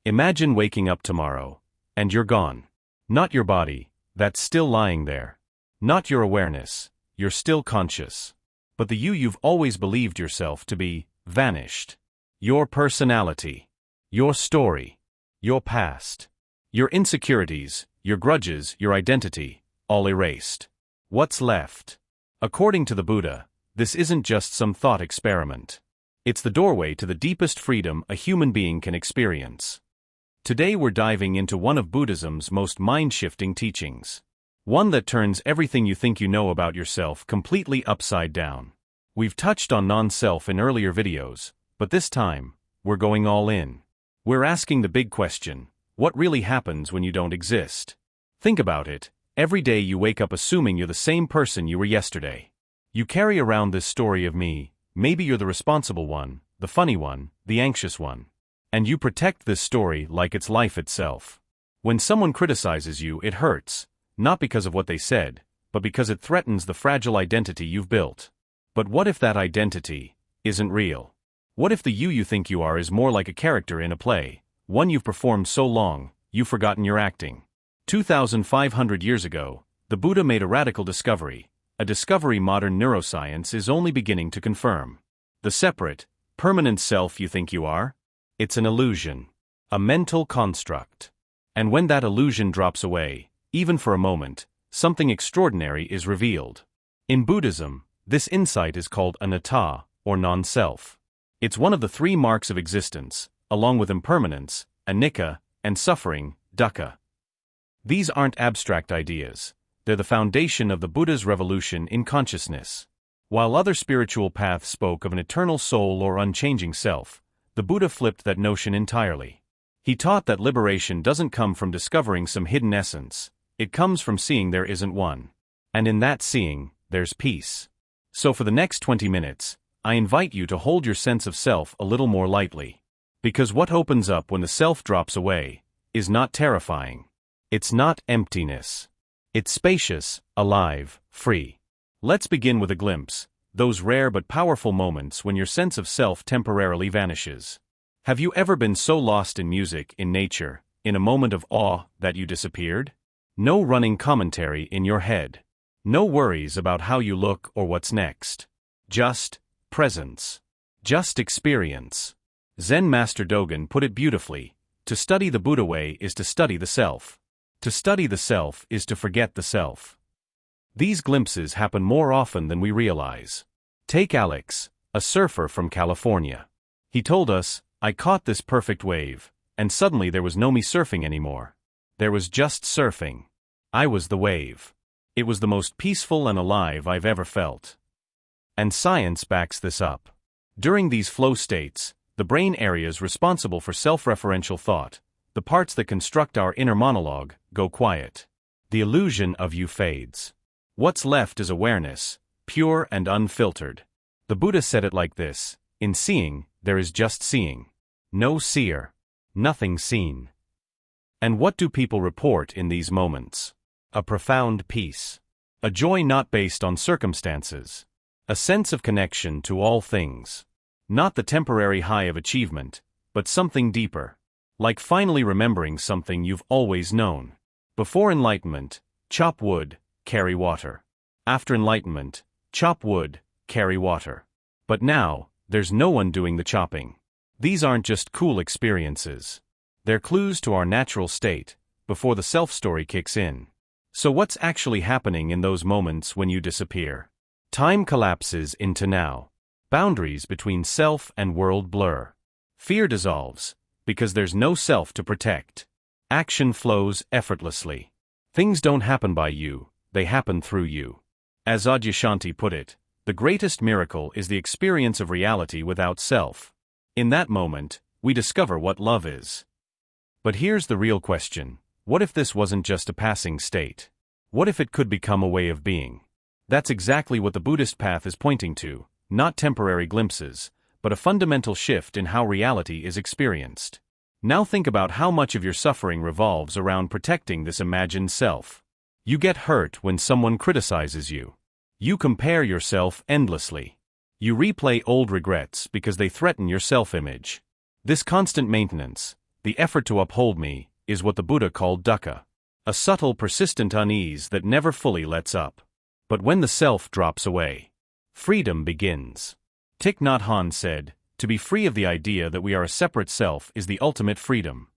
Imagine waking up tomorrow, and you're gone. Not your body, that's still lying there. Not your awareness, you're still conscious. But the you've always believed yourself to be, vanished. Your personality, your story, your past, your insecurities, your grudges, your identity, all erased. What's left? According to the Buddha, this isn't just some thought experiment. It's the doorway to the deepest freedom a human being can experience. Today we're diving into one of Buddhism's most mind-shifting teachings. One that turns everything you think you know about yourself completely upside down. We've touched on non-self in earlier videos, but this time, we're going all in. We're asking the big question, what really happens when you don't exist? Think about it, every day you wake up assuming you're the same person you were yesterday. You carry around this story of me, maybe you're the responsible one, the funny one, the anxious one. And you protect this story like it's life itself. When someone criticizes you, it hurts, not because of what they said, but because it threatens the fragile identity you've built. But what if that identity isn't real? What if the you think you are is more like a character in a play, one you've performed so long, you've forgotten your acting? 2,500 years ago, the Buddha made a radical discovery, a discovery modern neuroscience is only beginning to confirm. The separate, permanent self you think you are? It's an illusion, a mental construct. And when that illusion drops away, even for a moment, something extraordinary is revealed. In Buddhism, this insight is called anatta, or non-self. It's one of the three marks of existence, along with impermanence, anicca, and suffering, dukkha. These aren't abstract ideas, they're the foundation of the Buddha's revolution in consciousness. While other spiritual paths spoke of an eternal soul or unchanging self, the Buddha flipped that notion entirely. He taught that liberation doesn't come from discovering some hidden essence, it comes from seeing there isn't one. And in that seeing, there's peace. So for the next 20 minutes, I invite you to hold your sense of self a little more lightly. Because what opens up when the self drops away is not terrifying. It's not emptiness. It's spacious, alive, free. Let's begin with a glimpse, those rare but powerful moments when your sense of self temporarily vanishes. Have you ever been so lost in music, in nature, in a moment of awe, that you disappeared? No running commentary in your head. No worries about how you look or what's next. Just presence. Just experience. Zen Master Dogen put it beautifully, to study the Buddha way is to study the self. To study the self is to forget the self. These glimpses happen more often than we realize. Take Alex, a surfer from California. He told us, I caught this perfect wave, and suddenly there was no me surfing anymore. There was just surfing. I was the wave. It was the most peaceful and alive I've ever felt. And science backs this up. During these flow states, the brain areas responsible for self-referential thought, the parts that construct our inner monologue, go quiet. The illusion of you fades. What's left is awareness, pure and unfiltered. The Buddha said it like this, in seeing, there is just seeing. No seer. Nothing seen. And what do people report in these moments? A profound peace. A joy not based on circumstances. A sense of connection to all things. Not the temporary high of achievement, but something deeper. Like finally remembering something you've always known. Before enlightenment, chop wood, carry water. After enlightenment, chop wood, carry water. But now, there's no one doing the chopping. These aren't just cool experiences. They're clues to our natural state, before the self-story kicks in. So what's actually happening in those moments when you disappear? Time collapses into now. Boundaries between self and world blur. Fear dissolves, because there's no self to protect. Action flows effortlessly. Things don't happen by you, they happen through you. As Adyashanti put it, the greatest miracle is the experience of reality without self. In that moment, we discover what love is. But here's the real question. What if this wasn't just a passing state? What if it could become a way of being? That's exactly what the Buddhist path is pointing to, not temporary glimpses, but a fundamental shift in how reality is experienced. Now think about how much of your suffering revolves around protecting this imagined self. You get hurt when someone criticizes you. You compare yourself endlessly. You replay old regrets because they threaten your self-image. This constant maintenance, the effort to uphold me, is what the Buddha called dukkha. A subtle, persistent unease that never fully lets up. But when the self drops away, freedom begins. Thich Nhat Hanh said, "To be free of the idea that we are a separate self is the ultimate freedom."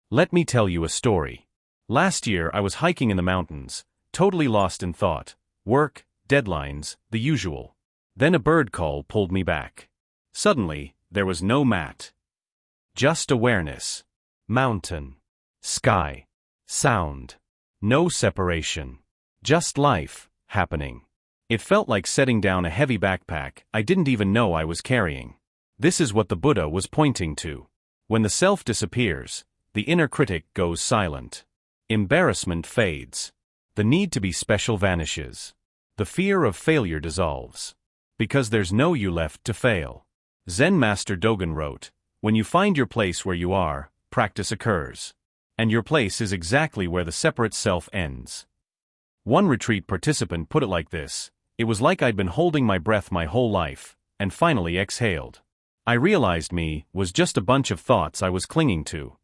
Let me tell you a story. Last year I was hiking in the mountains, totally lost in thought, work, deadlines, the usual. Then a bird call pulled me back. Suddenly, there was no mat. Just awareness. Mountain. Sky. Sound. No separation. Just life, happening. It felt like setting down a heavy backpack I didn't even know I was carrying. This is what the Buddha was pointing to. When the self disappears, the inner critic goes silent. Embarrassment fades. The need to be special vanishes. The fear of failure dissolves. Because there's no you left to fail. Zen Master Dogen wrote, "When you find your place where you are, practice occurs. And your place is exactly where the separate self ends." One retreat participant put it like this: "It was like I'd been holding my breath my whole life, and finally exhaled. I realized me was just a bunch of thoughts I was clinging to."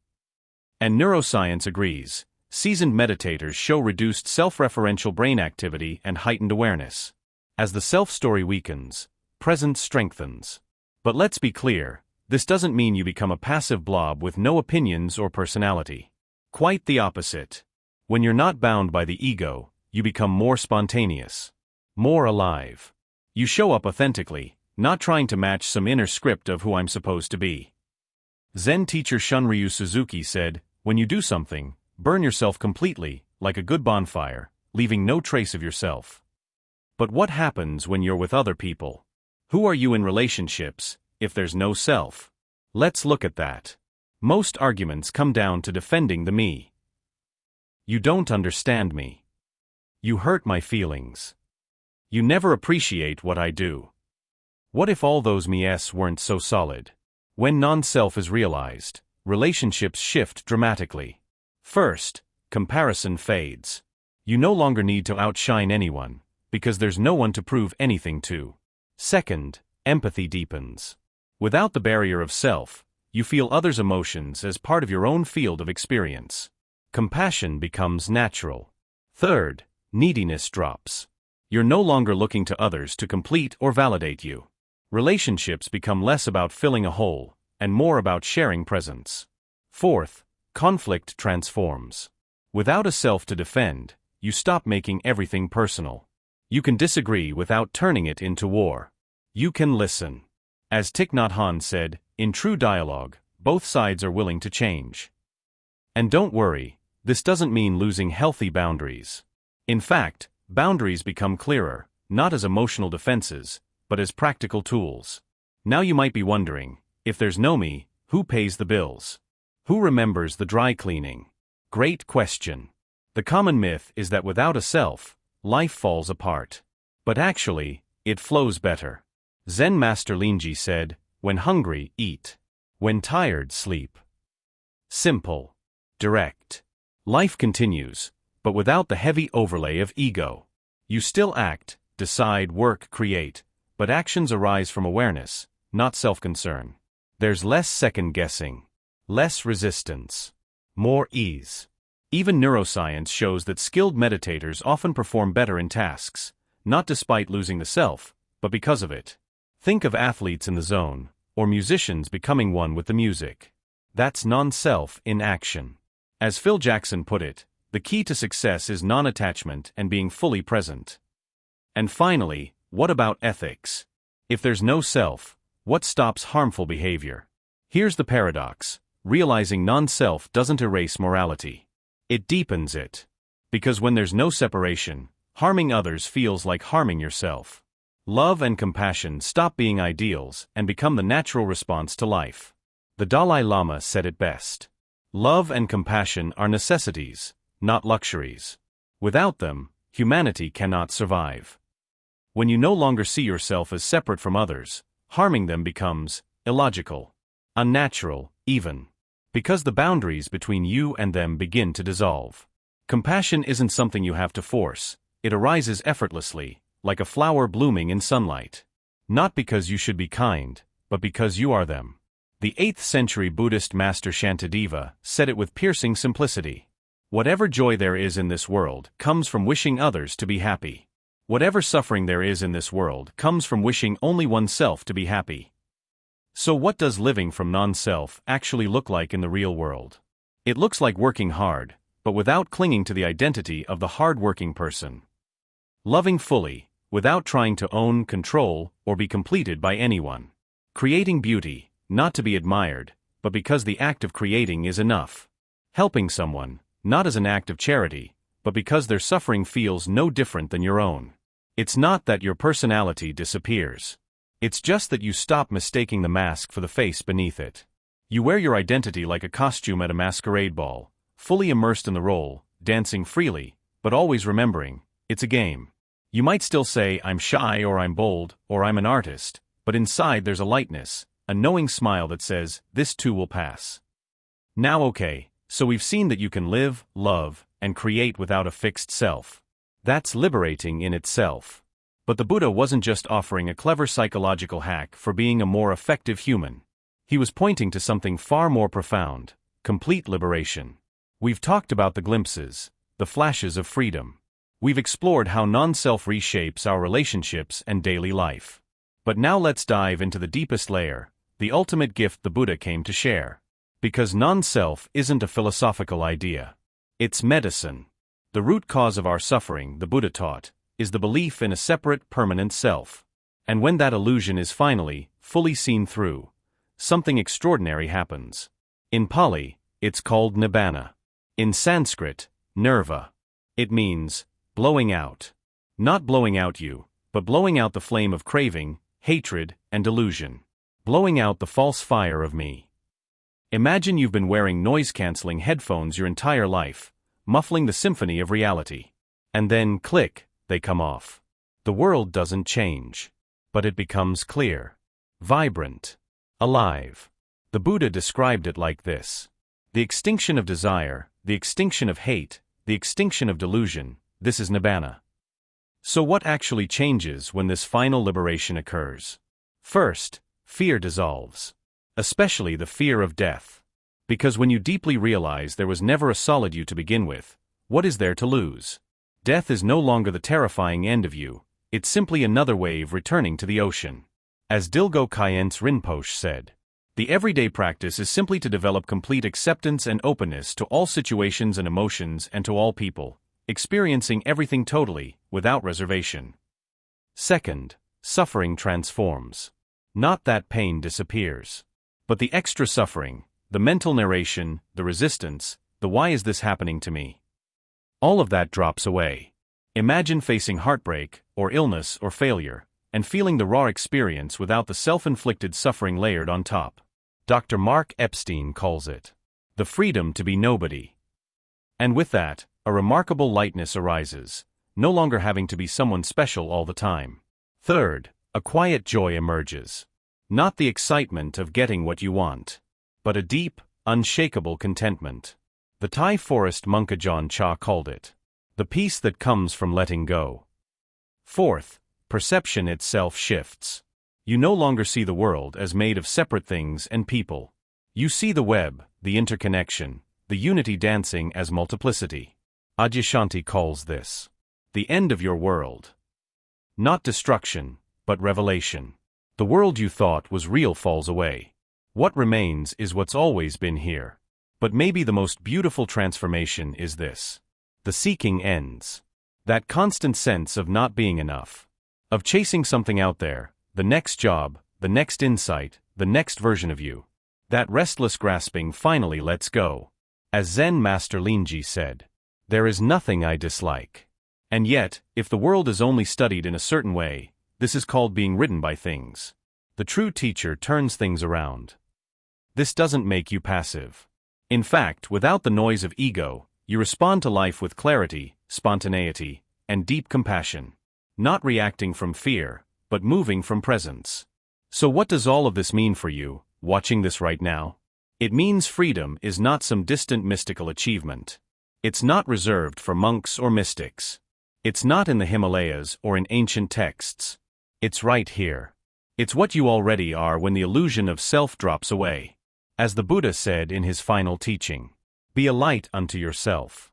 And neuroscience agrees. Seasoned meditators show reduced self-referential brain activity and heightened awareness. As the self-story weakens, presence strengthens. But let's be clear, this doesn't mean you become a passive blob with no opinions or personality. Quite the opposite. When you're not bound by the ego, you become more spontaneous. More alive. You show up authentically, not trying to match some inner script of who I'm supposed to be. Zen teacher Shunryu Suzuki said, "When you do something, burn yourself completely, like a good bonfire, leaving no trace of yourself." But what happens when you're with other people? Who are you in relationships, if there's no self? Let's look at that. Most arguments come down to defending the me. You don't understand me. You hurt my feelings. You never appreciate what I do. What if all those me's weren't so solid? When non-self is realized, relationships shift dramatically. First, comparison fades. You no longer need to outshine anyone, because there's no one to prove anything to. Second, empathy deepens. Without the barrier of self, you feel others' emotions as part of your own field of experience. Compassion becomes natural. Third, neediness drops. You're no longer looking to others to complete or validate you. Relationships become less about filling a hole, and more about sharing presence. Fourth, conflict transforms. Without a self to defend, you stop making everything personal. You can disagree without turning it into war. You can listen. As Thich Nhat Hanh said, in true dialogue, both sides are willing to change. And don't worry, this doesn't mean losing healthy boundaries. In fact, boundaries become clearer, not as emotional defenses, but as practical tools. Now you might be wondering, if there's no me, who pays the bills? Who remembers the dry cleaning? Great question. The common myth is that without a self, life falls apart. But actually, it flows better. Zen Master Linji said, "When hungry, eat. When tired, sleep." Simple. Direct. Life continues, but without the heavy overlay of ego. You still act, decide, work, create, but actions arise from awareness, not self-concern. There's less second-guessing, less resistance, more ease. Even neuroscience shows that skilled meditators often perform better in tasks, not despite losing the self, but because of it. Think of athletes in the zone, or musicians becoming one with the music. That's non-self in action. As Phil Jackson put it, the key to success is non-attachment and being fully present. And finally, what about ethics? If there's no self, what stops harmful behavior? Here's the paradox: realizing non-self doesn't erase morality. It deepens it. Because when there's no separation, harming others feels like harming yourself. Love and compassion stop being ideals and become the natural response to life. The Dalai Lama said it best. Love and compassion are necessities, not luxuries. Without them, humanity cannot survive. When you no longer see yourself as separate from others, harming them becomes illogical, unnatural, even. Because the boundaries between you and them begin to dissolve. Compassion isn't something you have to force, it arises effortlessly, like a flower blooming in sunlight. Not because you should be kind, but because you are them. The 8th century Buddhist master Shantideva said it with piercing simplicity. Whatever joy there is in this world comes from wishing others to be happy. Whatever suffering there is in this world comes from wishing only oneself to be happy. So what does living from non-self actually look like in the real world? It looks like working hard, but without clinging to the identity of the hard-working person. Loving fully, without trying to own, control, or be completed by anyone. Creating beauty, not to be admired, but because the act of creating is enough. Helping someone, not as an act of charity, but because their suffering feels no different than your own. It's not that your personality disappears. It's just that you stop mistaking the mask for the face beneath it. You wear your identity like a costume at a masquerade ball, fully immersed in the role, dancing freely, but always remembering, it's a game. You might still say, I'm shy or I'm bold or I'm an artist, but inside there's a lightness, a knowing smile that says, this too will pass. Now okay, so we've seen that you can live, love, and create without a fixed self. That's liberating in itself. But the Buddha wasn't just offering a clever psychological hack for being a more effective human. He was pointing to something far more profound, complete liberation. We've talked about the glimpses, the flashes of freedom. We've explored how non-self reshapes our relationships and daily life. But now let's dive into the deepest layer, the ultimate gift the Buddha came to share. Because non-self isn't a philosophical idea. It's medicine. The root cause of our suffering, the Buddha taught, is the belief in a separate, permanent self. And when that illusion is finally, fully seen through, something extraordinary happens. In Pali, it's called nibbana. In Sanskrit, nirva. It means, blowing out. Not blowing out you, but blowing out the flame of craving, hatred, and delusion. Blowing out the false fire of me. Imagine you've been wearing noise-canceling headphones your entire life, muffling the symphony of reality. And then, click, they come off. The world doesn't change. But it becomes clear. Vibrant. Alive. The Buddha described it like this. The extinction of desire, the extinction of hate, the extinction of delusion, this is nibbana. So what actually changes when this final liberation occurs? First, fear dissolves. Especially the fear of death. Because when you deeply realize there was never a solid you to begin with, what is there to lose? Death is no longer the terrifying end of you, it's simply another wave returning to the ocean. As Dilgo Khyentse Rinpoche said, the everyday practice is simply to develop complete acceptance and openness to all situations and emotions and to all people, experiencing everything totally, without reservation. Second, suffering transforms. Not that pain disappears. But the extra suffering, the mental narration, the resistance, the why is this happening to me? All of that drops away. Imagine facing heartbreak, or illness, or failure, and feeling the raw experience without the self-inflicted suffering layered on top. Dr. Mark Epstein calls it the freedom to be nobody. And with that, a remarkable lightness arises, no longer having to be someone special all the time. Third, a quiet joy emerges. Not the excitement of getting what you want, but a deep, unshakable contentment. The Thai forest monk Ajahn Chah called it the peace that comes from letting go. Fourth, perception itself shifts. You no longer see the world as made of separate things and people. You see the web, the interconnection, the unity dancing as multiplicity. Adyashanti calls this the end of your world. Not destruction, but revelation. The world you thought was real falls away. What remains is what's always been here. But maybe the most beautiful transformation is this. The seeking ends. That constant sense of not being enough. Of chasing something out there, the next job, the next insight, the next version of you. That restless grasping finally lets go. As Zen Master Linji said, there is nothing I dislike. And yet, if the world is only studied in a certain way, this is called being ridden by things. The true teacher turns things around. This doesn't make you passive. In fact, without the noise of ego, you respond to life with clarity, spontaneity, and deep compassion. Not reacting from fear, but moving from presence. So what does all of this mean for you, watching this right now? It means freedom is not some distant mystical achievement. It's not reserved for monks or mystics. It's not in the Himalayas or in ancient texts. It's right here. It's what you already are when the illusion of self drops away. As the Buddha said in his final teaching, be a light unto yourself.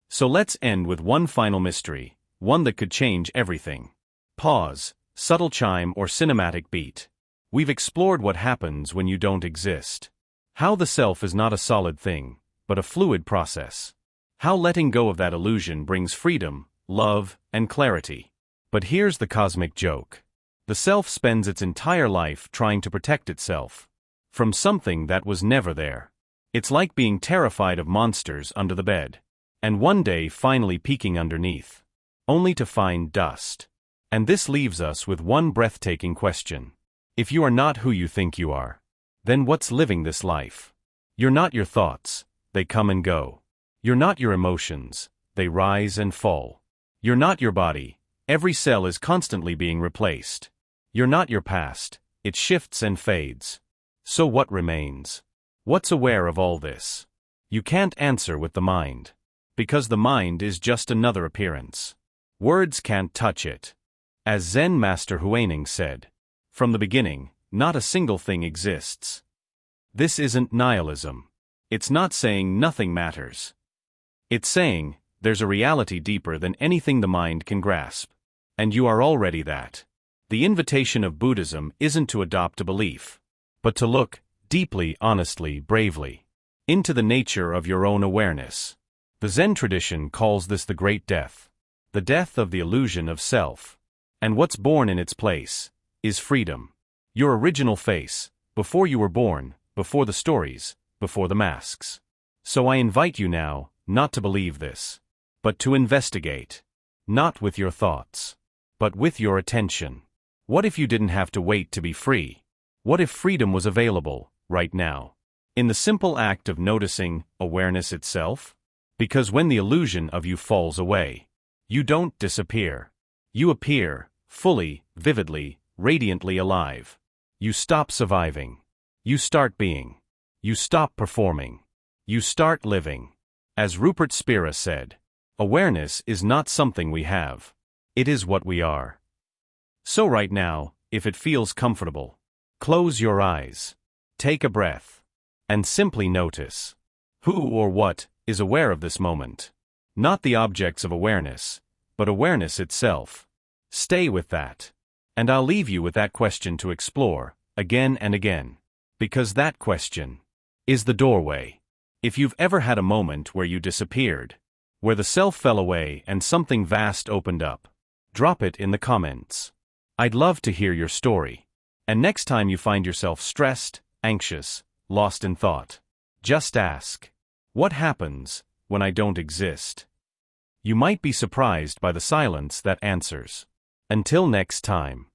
So let's end with one final mystery, one that could change everything. Pause, subtle chime or cinematic beat. We've explored what happens when you don't exist. How the self is not a solid thing, but a fluid process. How letting go of that illusion brings freedom, love, and clarity. But here's the cosmic joke. The self spends its entire life trying to protect itself from something that was never there. It's like being terrified of monsters under the bed, and one day finally peeking underneath, only to find dust. And this leaves us with one breathtaking question. If you are not who you think you are, then what's living this life? You're not your thoughts, they come and go. You're not your emotions, they rise and fall. You're not your body, every cell is constantly being replaced. You're not your past, it shifts and fades. So what remains? What's aware of all this? You can't answer with the mind, because the mind is just another appearance. Words can't touch it. As Zen Master Huining said, from the beginning, not a single thing exists. This isn't nihilism. It's not saying nothing matters. It's saying, there's a reality deeper than anything the mind can grasp. And you are already that. The invitation of Buddhism isn't to adopt a belief, but to look, deeply, honestly, bravely, into the nature of your own awareness. The Zen tradition calls this the Great Death, the death of the illusion of self. And what's born in its place is freedom. Your original face, before you were born, before the stories, before the masks. So I invite you now, not to believe this, but to investigate. Not with your thoughts, but with your attention. What if you didn't have to wait to be free? What if freedom was available, right now? In the simple act of noticing awareness itself? Because when the illusion of you falls away, you don't disappear. You appear, fully, vividly, radiantly alive. You stop surviving. You start being. You stop performing. You start living. As Rupert Spira said, awareness is not something we have. It is what we are. So right now, if it feels comfortable, close your eyes, take a breath, and simply notice who or what is aware of this moment. Not the objects of awareness, but awareness itself. Stay with that. And I'll leave you with that question to explore, again and again. Because that question is the doorway. If you've ever had a moment where you disappeared, where the self fell away and something vast opened up, drop it in the comments. I'd love to hear your story. And next time you find yourself stressed, anxious, lost in thought, just ask, what happens when I don't exist? You might be surprised by the silence that answers. Until next time.